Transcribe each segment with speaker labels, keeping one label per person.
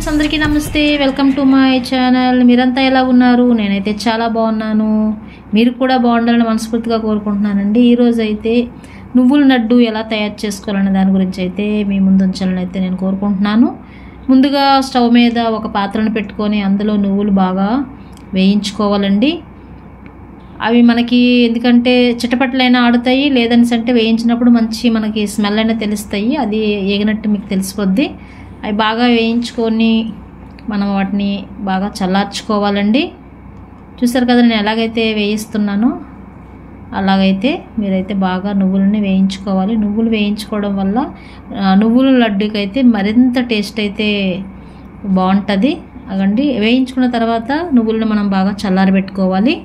Speaker 1: అందరికీ నమస్తే, welcome to my channel. మీరంతా ఎలా ఉన్నారు? నేనైతే చాలా బాగున్నాను. మీరు కూడా బాగుండాలని మనస్ఫూర్తిగా కోరుకుంటున్నానండి. ఈరోజు అయితే నువ్వుల లడ్డు ఎలా తయారు చేసుకోవాలనే దాని గురించి అయితే మీ ముందు ఉంచాలని అయితే నేను కోరుకుంటున్నాను. ముందుగా స్టవ్ మీద ఒక పాత్రను పెట్టుకొని అందులో నువ్వులు బాగా వేయించుకోవాలండి. అవి మనకి ఎందుకంటే చిటపట్లైనా ఆడుతాయి, లేదని అంటే వేయించినప్పుడు మంచి మనకి స్మెల్ అయినా తెలుస్తాయి. అది ఏగినట్టు మీకు తెలిసిపోద్ది. అవి బాగా వేయించుకొని మనం వాటిని బాగా చల్లార్చుకోవాలండి. చూసారు కదా నేను ఎలాగైతే వేయిస్తున్నానో అలాగైతే మీరైతే బాగా నువ్వులని వేయించుకోవాలి. నువ్వులు వేయించుకోవడం వల్ల నువ్వుల లడ్డుకి అయితే మరింత టేస్ట్ అయితే బాగుంటుంది. అదండి వేయించుకున్న తర్వాత నువ్వులను మనం బాగా చల్లారబెట్టుకోవాలి.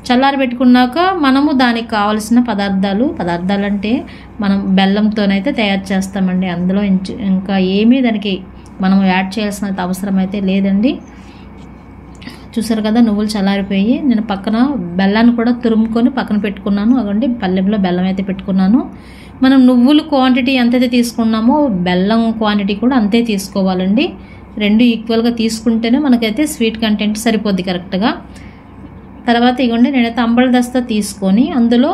Speaker 1: చల్లారబెట్టుకున్నాక మనము దానికి కావాల్సిన పదార్థాలు అంటే మనం బెల్లంతోనైతే తయారు చేస్తామండి. అందులో ఇంకా ఏమీ దానికి మనం యాడ్ చేయాల్సిన అవసరం అయితే లేదండి. చూసారు కదా నువ్వులు చల్లారిపోయి నేను పక్కన బెల్లాన్ని కూడా తురుముకొని పక్కన పెట్టుకున్నాను. అదండి పళ్ళెంలో బెల్లం అయితే పెట్టుకున్నాను. మనం నువ్వులు క్వాంటిటీ ఎంతైతే తీసుకున్నామో బెల్లం క్వాంటిటీ కూడా అంతే తీసుకోవాలండి. రెండు ఈక్వల్గా తీసుకుంటేనే మనకైతే స్వీట్ కంటెంట్ సరిపోద్ది కరెక్ట్గా. తర్వాత ఇవ్వండి నేనైతే అంబలి దస్తా తీసుకొని అందులో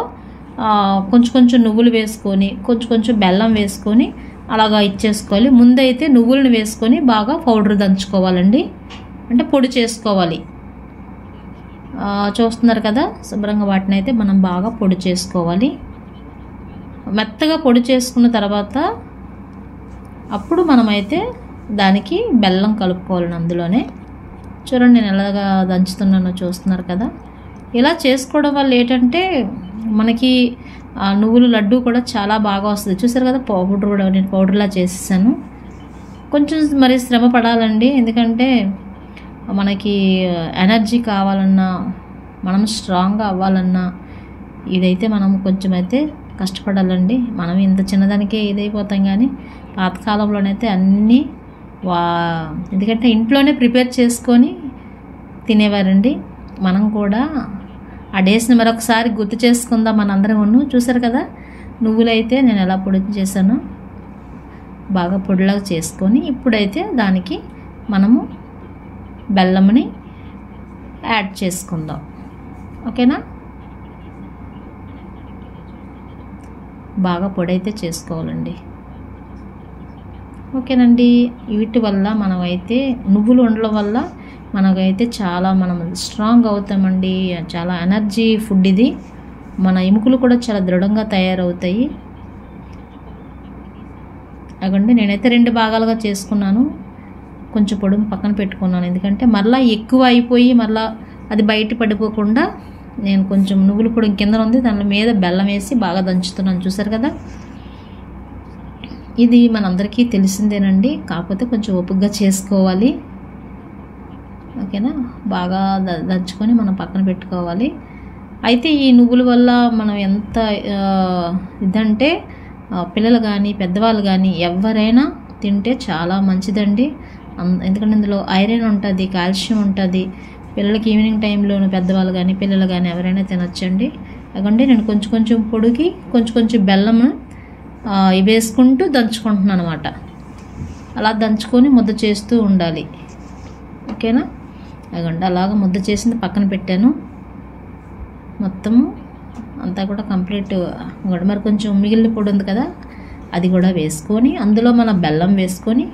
Speaker 1: కొంచెం నువ్వులు వేసుకొని కొంచెం బెల్లం వేసుకొని అలాగా ఇచ్చేసుకోవాలి. ముందైతే నువ్వులను వేసుకొని బాగా పౌడర్ దంచుకోవాలండి, అంటే పొడి చేసుకోవాలి. చూస్తున్నారు కదా శుభ్రంగా వాటిని అయితే మనం బాగా పొడి చేసుకోవాలి. మెత్తగా పొడి చేసుకున్న తర్వాత అప్పుడు మనమైతే దానికి బెల్లం కలుపుకోవాలని అందులోనే. చూడండి నేను ఎలాగా దంచుతున్నానో చూస్తున్నారు కదా. ఇలా చేసుకోవడం వల్ల ఏంటంటే మనకి నువ్వుల లడ్డు కూడా చాలా బాగా వస్తుంది. చూసారు కదా పౌడర్ కూడా నేను పౌడర్లా చేసేసాను. కొంచెం మరి శ్రమ పడాలండి, ఎందుకంటే మనకి ఎనర్జీ కావాలన్నా మనం స్ట్రాంగ్గా అవ్వాలన్నా ఇదైతే మనం కొంచెం అయితే కష్టపడాలండి. మనం ఇంత చిన్నదానికే ఇదైపోతాం, కానీ పాతకాలంలోనైతే అన్నీ ఎందుకంటే ఇంట్లోనే ప్రిపేర్ చేసుకొని తినేవారండి. మనం కూడా ఆ డేస్ని మరొకసారి గుర్తు చేసుకుందాం మనందరం. చూసారు కదా నువ్వులైతే నేను ఎలా పొడి చేశానో బాగా పొడిలాగా చేసుకొని ఇప్పుడైతే దానికి మనము బెల్లంని యాడ్ చేసుకుందాం. ఓకేనా, బాగా పొడి అయితే చేసుకోవాలండి. ఓకేనండి. వీటి వల్ల మనమైతే నువ్వులు ఉండడం వల్ల మనకైతే చాలా మనం స్ట్రాంగ్ అవుతామండి. చాలా ఎనర్జీ ఫుడ్ ఇది. మన ఎముకలు కూడా చాలా దృఢంగా తయారవుతాయి. అదండి నేనైతే 2 భాగాలుగా చేసుకున్నాను. కొంచెం పొడుము పక్కన పెట్టుకున్నాను, ఎందుకంటే మళ్ళీ ఎక్కువ అయిపోయి మళ్ళీ అది బయట పడిపోకుండా నేను కొంచెం నువ్వుల పొడి కింద ఉంది, దాని మీద బెల్లం వేసి బాగా దంచుతున్నాను. చూసారు కదా ఇది మనందరికీ తెలిసిందేనండి, కాకపోతే కొంచెం ఓపికగా చేసుకోవాలి. ఓకేనా, బాగా దంచుకొని మనం పక్కన పెట్టుకోవాలి. అయితే ఈ నువ్వుల వల్ల మనం ఎంత ఇదంటే పిల్లలు కానీ పెద్దవాళ్ళు కానీ ఎవరైనా తింటే చాలా మంచిదండి. ఎందుకంటే ఇందులో ఐరన్ ఉంటుంది, కాల్షియం ఉంటుంది. పిల్లలకి ఈవినింగ్ టైంలోను పెద్దవాళ్ళు కానీ పిల్లలు కానీ ఎవరైనా తినొచ్చండి. అదండి నేను కొంచెం పొడికి కొంచెం బెల్లం వేసుకుంటూ దంచుకుంటున్నాను అనమాట. అలా దంచుకొని ముద్ద చేస్తూ ఉండాలి. ఓకేనా, అదండి అలాగ ముద్ద చేసింది పక్కన పెట్టాను. మొత్తము అంతా కూడా కంప్లీట్. మరి కొంచెం మిగిలిన పొడి ఉంది కదా అది కూడా వేసుకొని అందులో మన బెల్లం వేసుకొని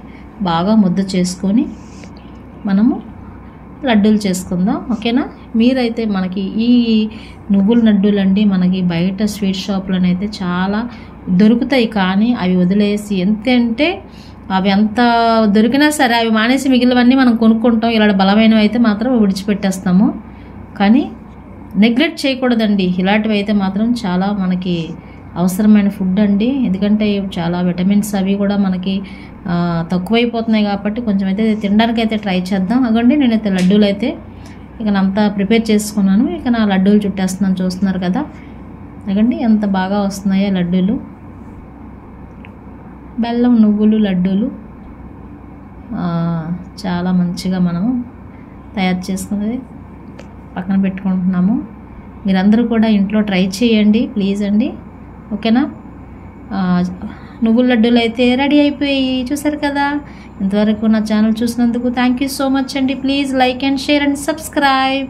Speaker 1: బాగా ముద్ద చేసుకొని మనము లడ్డూలు చేసుకుందాం. ఓకేనా, మీరైతే మనకి ఈ నువ్వుల లడ్డూలు అండి మనకి బయట స్వీట్ షాప్లోనైతే చాలా దొరుకుతాయి, కానీ అవి వదిలేసి ఎంతంటే అవి ఎంత దొరికినా సరే అవి మానేసి మిగిలినవన్నీ మనం కొనుక్కుంటాం. ఇలా బలమైనవి అయితే మాత్రం విడిచిపెట్టేస్తాము, కానీ నెగ్లెక్ట్ చేయకూడదండి. ఇలాంటివి అయితే మాత్రం చాలా మనకి అవసరమైన ఫుడ్ అండి, ఎందుకంటే చాలా విటమిన్స్ అవి కూడా మనకి తక్కువైపోతున్నాయి కాబట్టి కొంచెం అయితే తినడానికి అయితే ట్రై చేద్దాం. అదండి నేనైతే లడ్డూలు అయితే ఇక అంతా ప్రిపేర్ చేసుకున్నాను. ఇక నా లడ్డూలు చుట్టేస్తున్నాను. చూస్తున్నారు కదా అదండి ఎంత బాగా వస్తున్నాయో లడ్డూలు. బెల్లం నువ్వులు లడ్డూలు చాలా మంచిగా మనము తయారు చేసుకున్నది పక్కన పెట్టుకుంటున్నాము. మీరందరూ కూడా ఇంట్లో ట్రై చేయండి ప్లీజ్ అండి. ఓకేనా, నువ్వుల లడ్డూలు అయితే రెడీ అయిపోయి చూసారు కదా. ఇంతవరకు నా ఛానల్ చూసినందుకు థ్యాంక్ యూ సో మచ్ అండి. Please like and share and subscribe.